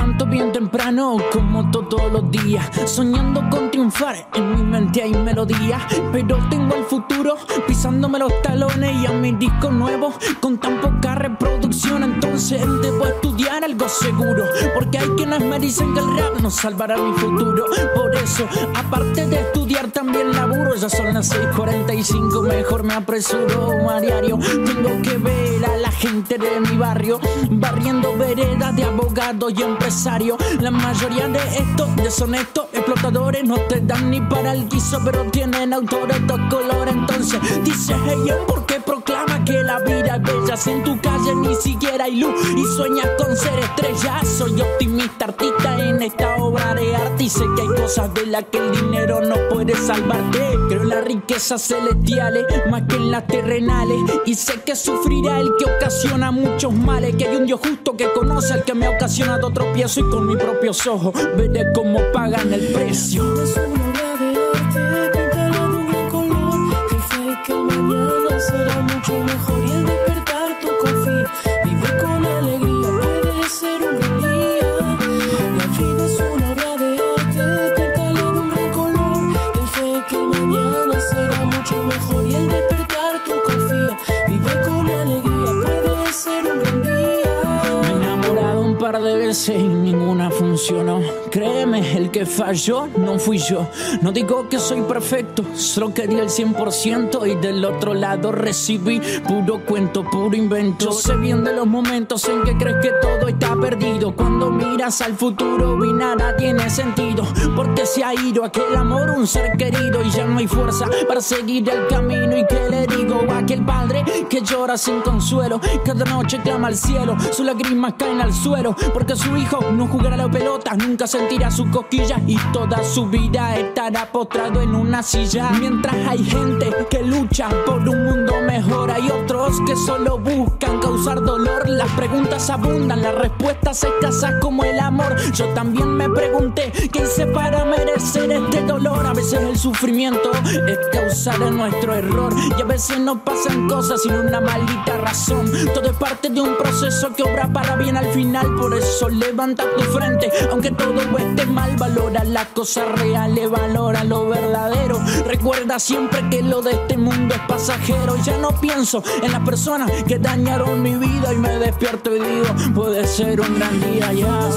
levanto bien temprano como todos los días, soñando con triunfar, en mi mente hay melodía, pero tengo el futuro pisándome los talones y a mi disco nuevo con tan poca reproducción. Entonces debo estudiar algo seguro, porque hay quienes me dicen que el rap no salvará mi futuro. Por eso, aparte de estudiar, también laburo. Ya son las 6:45, mejor me apresuro a diario. Tengo que ver a la gente de mi barrio barriendo veredas de abogados y empresarios. La mayoría de estos deshonestos explotadores no te dan ni para el guiso, pero tienen autores de color. Entonces dice ella, ¿por qué proclama que la vida es bella si en tu calle ni siquiera hay luz y sueñas con ser estrella? Soy optimista, artista en esta obra de arte, y sé que hay cosas de las que el dinero no puede salvarte. Creo en las riquezas celestiales más que en las terrenales, y sé que sufrirá el que ocasiona muchos males, que hay un Dios justo que conoce al que me ha ocasionado tropiezo, y con mis propios ojos veré cómo pagan el precio. Es una obra de arte, píntala de un gran color, que fe que el mañana será mucho mejor, y el despertar tú confía, vive con alegría, puede ser un gran día. La vida es una obra de arte, píntala de un gran color, que fe que el mañana será mucho mejor, y el despertar tú confía, vive con alegría, puede ser un gran día. Me he enamorado un par de veces y ninguna funcionó. Créeme, el que falló no fui yo. No digo que soy perfecto, solo que di el 100% y del otro lado recibí puro cuento, puro invento. Yo sé bien de los momentos en que crees que todo está perdido, cuando miras al futuro y nada tiene sentido, porque se ha ido aquel amor, un ser querido, y ya no hay fuerza para seguir el camino. ¿Y qué le digo a aquel padre que llora sin consuelo? Cada noche clama al cielo, sus lágrimas caen al suelo, porque su hijo no jugará la pelota, nunca sentirá sus cosquillas, y toda su vida estará postrado en una silla. Mientras hay gente que lucha por un mundo mejor, hay otros que solo buscan causar dolor. Las preguntas abundan, las respuestas escasas como el amor. Yo también me pregunté qué hice para merecer este dolor. A veces el sufrimiento es causa de nuestro error, y a veces nos pasan cosas sin una maldita razón. Todo es parte de un proceso que obra para bien al final. Por eso levanta tu frente, aunque todo esté mal. Valora las cosas reales, valora lo verdadero. Recuerda siempre que lo de este mundo es pasajero. Ya no pienso en las personas que dañaron mi vida, y me despierto y digo, puede ser un gran día ya.